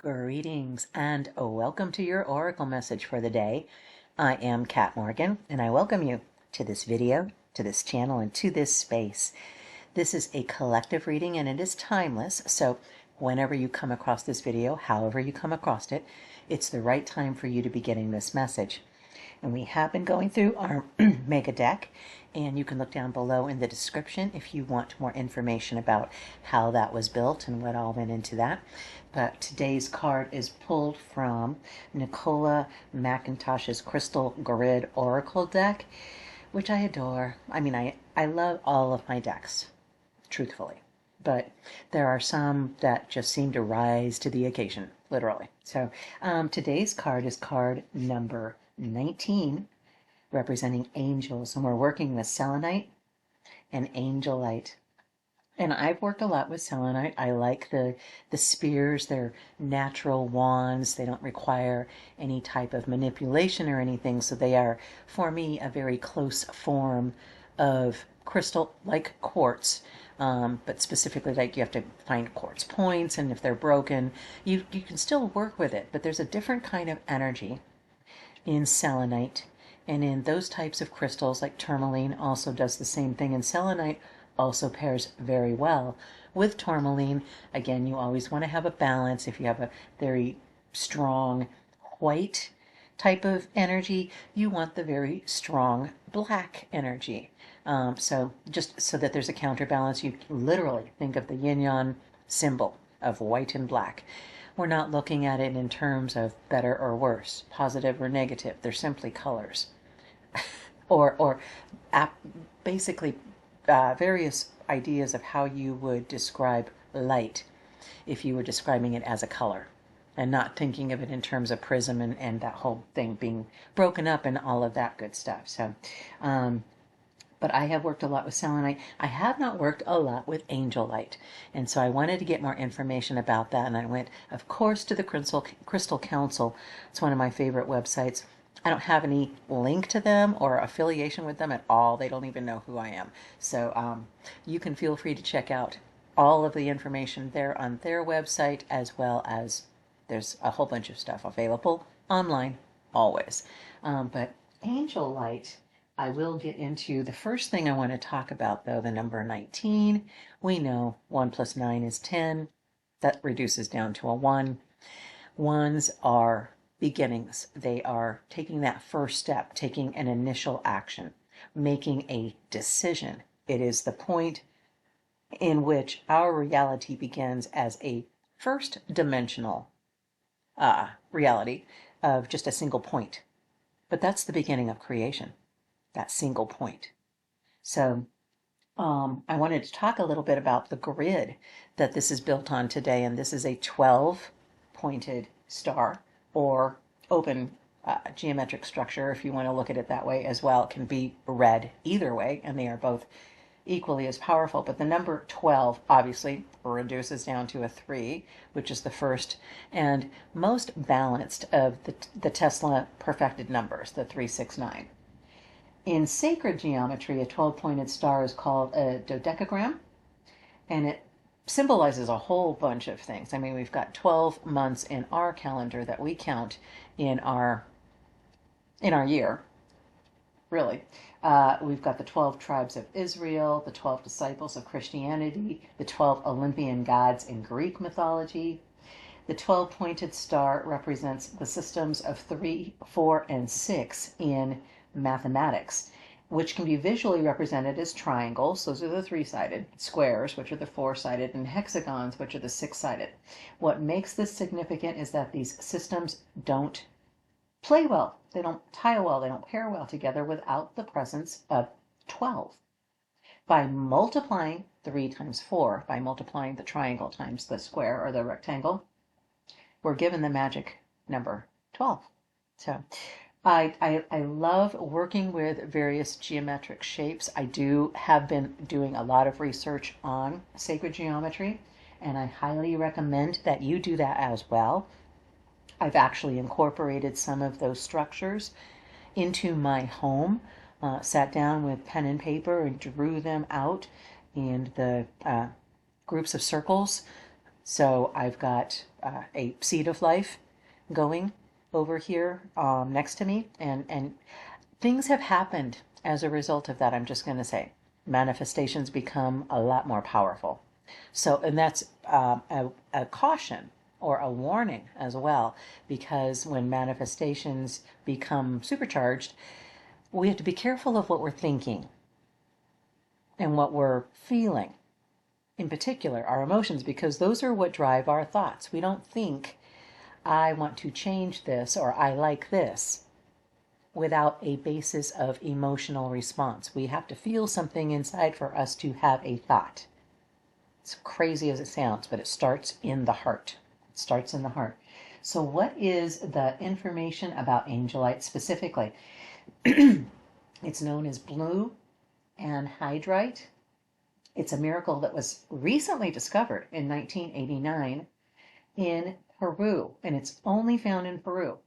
Greetings and welcome to your Oracle message for the day. I am Kat Morgan and I welcome you to this video, to this channel, and to this space. This is a collective reading and it is timeless, so whenever you come across this video, however you come across it, it's the right time for you to be getting this message. And we have been going through our mega deck, and you can look down below in the description if you want more information about how that was built and what all went into that. But today's card is pulled from Nicola McIntosh's Crystal Grid Oracle deck, which I adore. I mean, I love all of my decks, truthfully. But there are some that just seem to rise to the occasion, literally. So today's card is card number 19, representing angels, and we're working with selenite and angelite. And I've worked a lot with selenite. I like the spears. They're natural wands. They don't require any type of manipulation or anything, so they are, for me, a very close form of crystal, like quartz. But specifically, like, you have to find quartz points, and if they're broken, you can still work with it, but there's a different kind of energy in selenite, and in those types of crystals, like tourmaline also does the same thing, and selenite also pairs very well with tourmaline. Again, you always want to have a balance. If you have a very strong white type of energy, you want the very strong black energy. So just so that there's a counterbalance, you literally think of the yin-yang symbol of white and black. We're not looking at it in terms of better or worse, positive or negative. They're simply colors. or basically various ideas of how you would describe light if you were describing it as a color, and not thinking of it in terms of prism and that whole thing being broken up and all of that good stuff. So, but I have worked a lot with selenite. I have not worked a lot with angelite, and so I wanted to get more information about that, and I went, of course, to the Crystal Council. It's one of my favorite websites. I don't have any link to them or affiliation with them at all. They don't even know who I am. So you can feel free to check out all of the information there on their website, as well as there's a whole bunch of stuff available online always. But angelite, I will get into. The first thing I want to talk about, though, the number 19. We know 1 plus 9 is 10. That reduces down to a 1. Ones are beginnings. They are taking that first step, taking an initial action, making a decision. It is the point in which our reality begins as a first dimensional reality of just a single point. But that's the beginning of creation, that single point. So I wanted to talk a little bit about the grid that this is built on today, and this is a 12-pointed star, or open geometric structure, if you want to look at it that way as well. It can be read either way, and they are both equally as powerful. But the number 12 obviously reduces down to a 3, which is the first and most balanced of the Tesla perfected numbers, the 3, 6, 9. In sacred geometry, a 12-pointed star is called a dodecagram, and it symbolizes a whole bunch of things. I mean, we've got 12 months in our calendar that we count in our year, really. We've got the 12 tribes of Israel, the 12 disciples of Christianity, the 12 Olympian gods in Greek mythology. The 12-pointed star represents the systems of 3, 4, and 6 in mathematics, which can be visually represented as triangles. Those are the 3-sided, squares, which are the 4-sided, and hexagons, which are the 6-sided. What makes this significant is that these systems don't play well. They don't tie well. They don't pair well together without the presence of 12. By multiplying 3 times 4, by multiplying the triangle times the square or the rectangle, we're given the magic number 12. So I love working with various geometric shapes. I have been doing a lot of research on sacred geometry, and I highly recommend that you do that as well. I've actually incorporated some of those structures into my home, sat down with pen and paper and drew them out in the groups of circles. So I've got a seed of life going over here next to me, and things have happened as a result of that. I'm just going to say manifestations become a lot more powerful. So, and that's a caution or a warning as well, because when manifestations become supercharged, we have to be careful of what we're thinking and what we're feeling, in particular our emotions, because those are what drive our thoughts. We don't think, I want to change this or I like this, without a basis of emotional response. We have to feel something inside for us to have a thought. It's crazy as it sounds, but it starts in the heart. It starts in the heart. So what is the information about Angelite specifically? It's known as blue anhydrite. It's a miracle that was recently discovered in 1989 in Peru, and it's only found in Peru.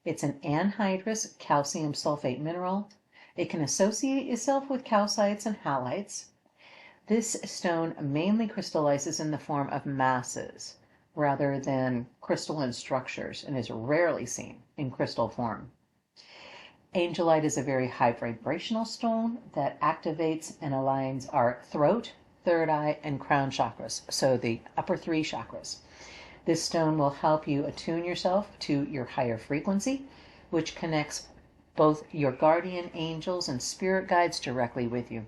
It's an anhydrous calcium sulfate mineral. It can associate itself with calcites and halides. This stone mainly crystallizes in the form of masses rather than crystalline structures and is rarely seen in crystal form. Angelite is a very high vibrational stone that activates and aligns our throat, third eye, and crown chakras, so the upper three chakras. This stone will help you attune yourself to your higher frequency, which connects both your guardian angels and spirit guides directly with you.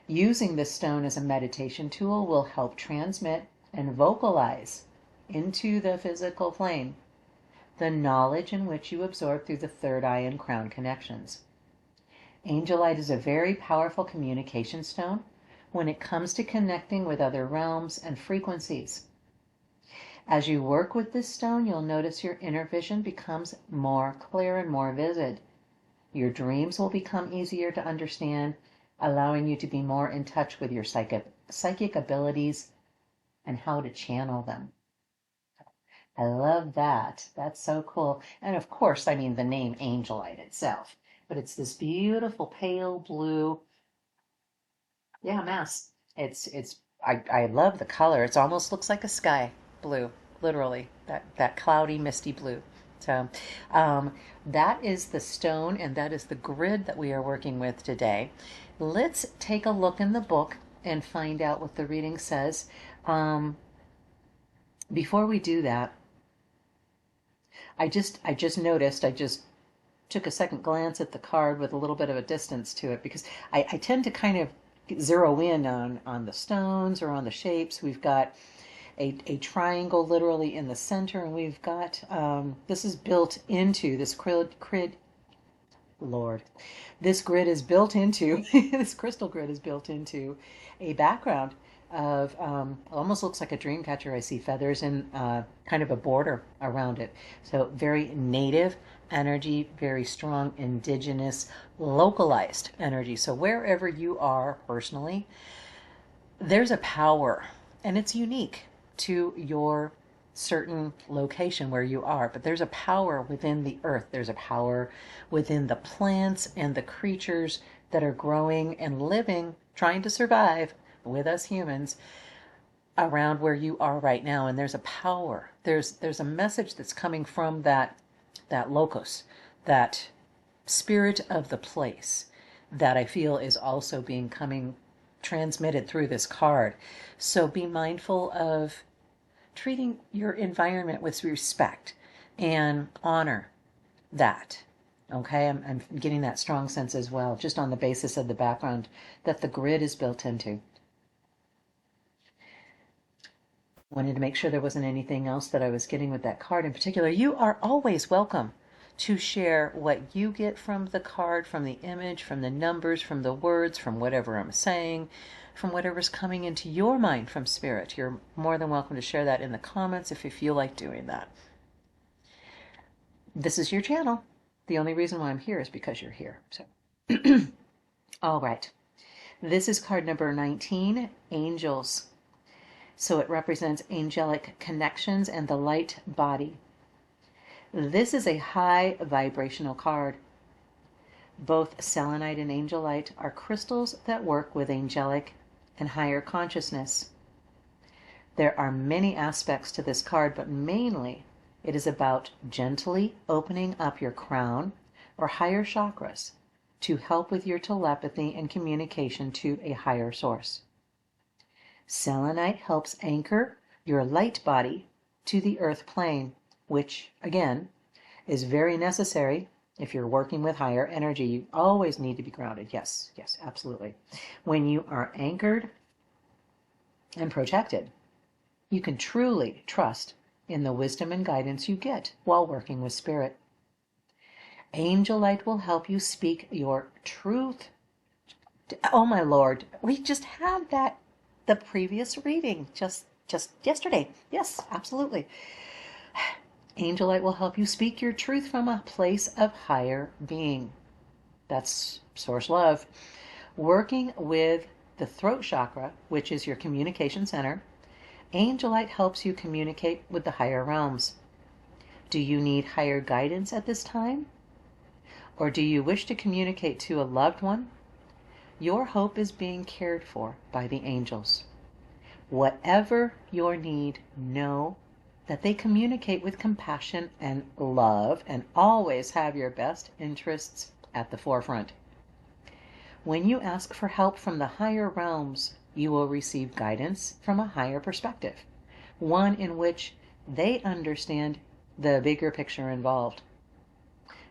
Using this stone as a meditation tool will help transmit and vocalize into the physical plane the knowledge in which you absorb through the third eye and crown connections. Angelite is a very powerful communication stone when it comes to connecting with other realms and frequencies. As you work with this stone, you'll notice your inner vision becomes more clear and more vivid. Your dreams will become easier to understand, allowing you to be more in touch with your psychic abilities and how to channel them. I love that. That's so cool. And of course, I mean the name Angelite itself, but it's this beautiful pale blue, yeah, mass. I love the color. It almost looks like a sky blue, literally, that cloudy, misty blue. So that is the stone, and that is the grid that we are working with today. Let's take a look in the book and find out what the reading says. Before we do that, I just noticed, I just took a second glance at the card with a little bit of a distance to it, because I tend to kind of zero in on the stones or on the shapes. We've got a triangle literally in the center, and we've got, this is built into this this grid is built into, this crystal grid is built into a background of, almost looks like a dream catcher. I see feathers and kind of a border around it. So very native energy, very strong indigenous, localized energy. So wherever you are personally, there's a power, and it's unique to your certain location where you are, but there's a power within the earth. There's a power within the plants and the creatures that are growing and living, trying to survive with us humans around where you are right now. And there's a power, there's a message that's coming from that locus, that spirit of the place, that I feel is also coming transmitted through this card. So be mindful of treating your environment with respect and honor that. Okay, I'm getting that strong sense as well, just on the basis of the background that the grid is built into. Wanted to make sure there wasn't anything else that I was getting with that card in particular. You are always welcome to share what you get from the card, from the image, from the numbers, from the words, from whatever I'm saying, from whatever's coming into your mind from spirit. You're more than welcome to share that in the comments if you feel like doing that. This is your channel. The only reason why I'm here is because you're here. So, all right. This is card number 19, Angels. So it represents angelic connections and the light body. This is a high vibrational card. Both selenite and angelite are crystals that work with angelic and higher consciousness. There are many aspects to this card, but mainly it is about gently opening up your crown or higher chakras to help with your telepathy and communication to a higher source. Selenite helps anchor your light body to the earth plane, which, again, is very necessary. If you're working with higher energy, you always need to be grounded. Yes, yes, absolutely. When you are anchored and protected, you can truly trust in the wisdom and guidance you get while working with spirit. Angelic will help you speak your truth. Oh my Lord, we just had that, the previous reading, just yesterday. Yes, absolutely. Angelic will help you speak your truth from a place of higher being. That's source love. Working with the throat chakra, which is your communication center, Angelic helps you communicate with the higher realms. Do you need higher guidance at this time? Or do you wish to communicate to a loved one? Your hope is being cared for by the angels. Whatever your need, know that they communicate with compassion and love and always have your best interests at the forefront. When you ask for help from the higher realms, you will receive guidance from a higher perspective, one in which they understand the bigger picture involved.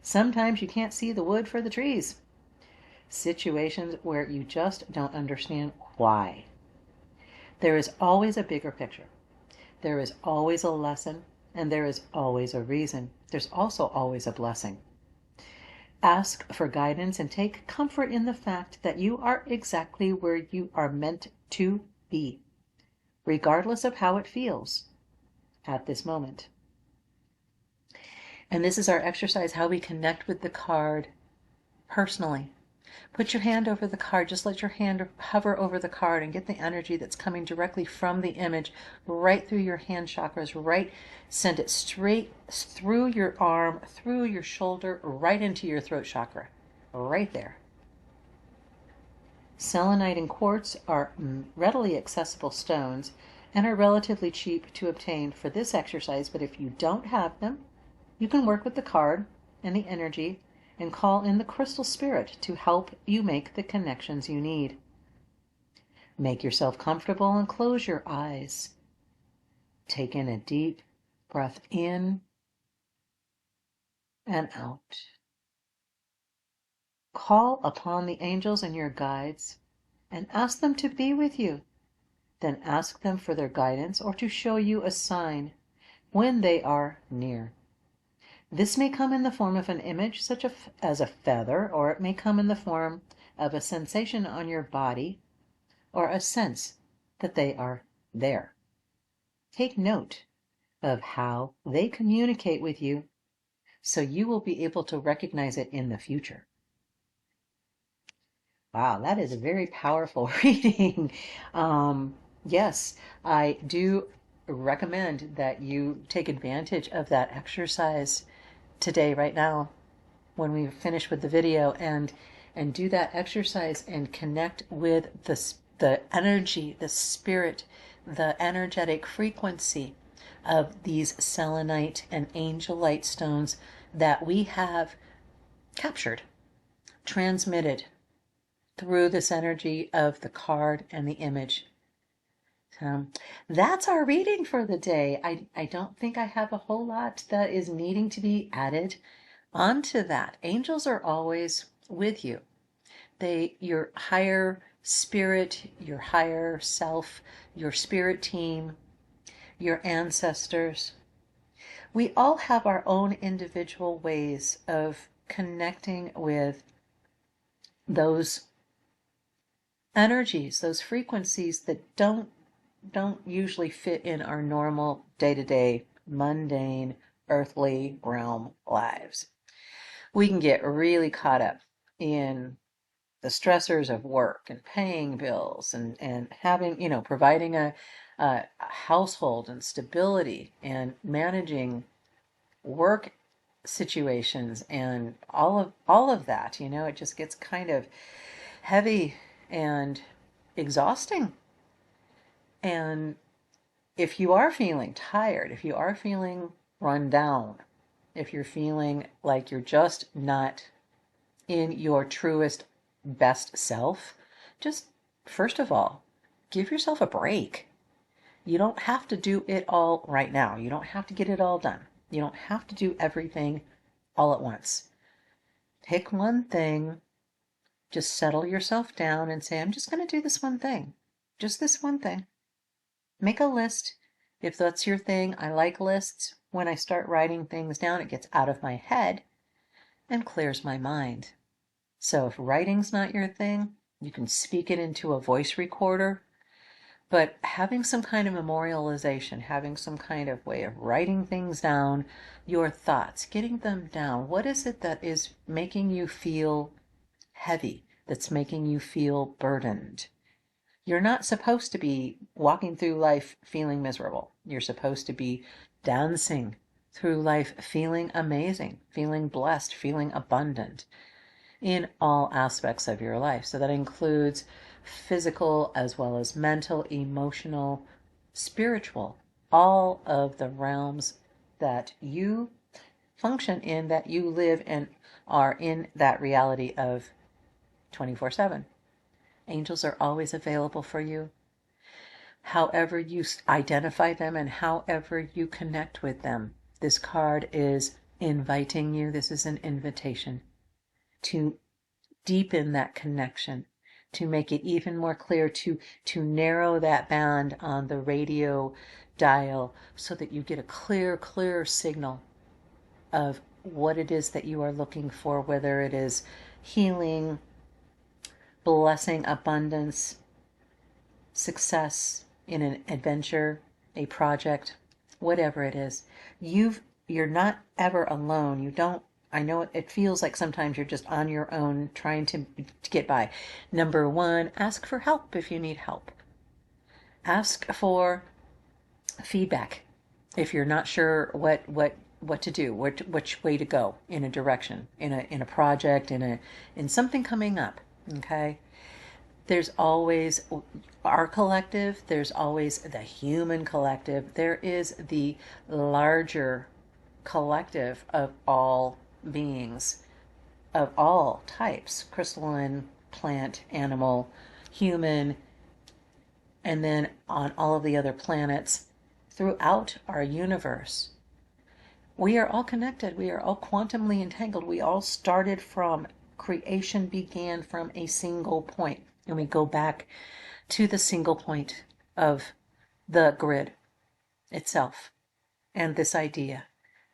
Sometimes you can't see the wood for the trees. Situations where you just don't understand why. There is always a bigger picture. There is always a lesson, and there is always a reason. There's also always a blessing. Ask for guidance and take comfort in the fact that you are exactly where you are meant to be, regardless of how it feels at this moment. And this is our exercise, how we connect with the card personally. Put your hand over the card. Just let your hand hover over the card and get the energy that's coming directly from the image right through your hand chakras, right? Send it straight through your arm, through your shoulder, right into your throat chakra, right there. Selenite and quartz are readily accessible stones and are relatively cheap to obtain for this exercise, but if you don't have them, you can work with the card and the energy and call in the crystal spirit to help you make the connections you need. Make yourself comfortable and close your eyes. Take in a deep breath in and out. Call upon the angels and your guides and ask them to be with you. Then ask them for their guidance or to show you a sign when they are near. This may come in the form of an image such as a feather, or it may come in the form of a sensation on your body, or a sense that they are there. Take note of how they communicate with you so you will be able to recognize it in the future. Wow, that is a very powerful reading. Yes, I do recommend that you take advantage of that exercise today, right now, when we finish with the video, and do that exercise and connect with the energy, the spirit, the energetic frequency of these selenite and angelite stones that we have captured, transmitted through this energy of the card and the image. So that's our reading for the day. I don't think I have a whole lot that is needing to be added onto that. Angels are always with you. Your higher spirit, your higher self, your spirit team, your ancestors. We all have our own individual ways of connecting with those energies, those frequencies that don't usually fit in our normal day-to-day mundane earthly realm lives. We can get really caught up in the stressors of work and paying bills and having, providing a household and stability and managing work situations and all of that. It just gets kind of heavy and exhausting. And if you are feeling tired, if you are feeling run down, if you're feeling like you're just not in your truest, best self, just first of all, give yourself a break. You don't have to do it all right now. You don't have to get it all done. You don't have to do everything all at once. Pick one thing, just settle yourself down and say, I'm just going to do this one thing. Just this one thing. Make a list. If that's your thing, I like lists. When I start writing things down, it gets out of my head and clears my mind. So if writing's not your thing, you can speak it into a voice recorder. But having some kind of memorialization, having some kind of way of writing things down, your thoughts, getting them down. What is it that is making you feel heavy, that's making you feel burdened? You're not supposed to be walking through life feeling miserable. You're supposed to be dancing through life feeling amazing, feeling blessed, feeling abundant in all aspects of your life. So that includes physical as well as mental, emotional, spiritual, all of the realms that you function in, that you live and are in that reality of 24/7. Angels are always available for you. However you identify them and however you connect with them. This card is inviting you. This is an invitation to deepen that connection, to make it even more clear, to narrow that band on the radio dial so that you get a clear signal of what it is that you are looking for, whether it is healing, blessing, abundance, success in an adventure, a project, whatever it is. You're not ever alone. You don't, I know it feels like sometimes you're just on your own trying to get by. Number one, ask for help if you need help. Ask for feedback if you're not sure what to do, which way to go in a direction, in a project, in something coming up. Okay, there's always our collective, there's always the human collective, there is the larger collective of all beings of all types, crystalline, plant, animal, human, and then on all of the other planets throughout our universe. We are all connected. We are all quantumly entangled. We all started from creation, began from a single point, and we go back to the single point of the grid itself, and this idea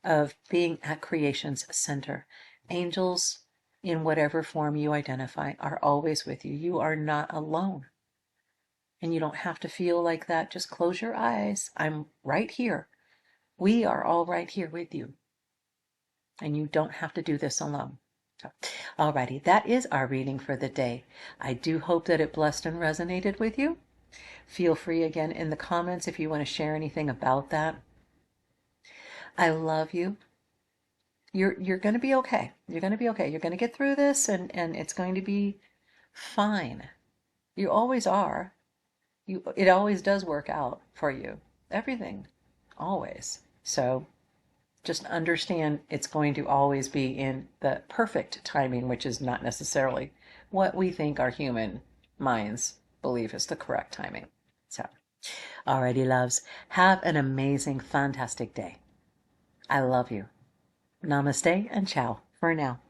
of being at creation's center. Angels, in whatever form you identify, are always with you. You are not alone. And you don't have to feel like that. Just close your eyes. I'm right here. We are all right here with you. And you don't have to do this alone. So, alrighty, that is our reading for the day. I do hope that it blessed and resonated with you. Feel free again in the comments if you want to share anything about that. I love you. You're going to be okay. You're going to be okay. You're going to get through this, and it's going to be fine. You always are. It always does work out for you. Everything. Always. So just understand it's going to always be in the perfect timing, which is not necessarily what we think our human minds believe is the correct timing. So, alrighty, loves. Have an amazing, fantastic day. I love you. Namaste and ciao for now.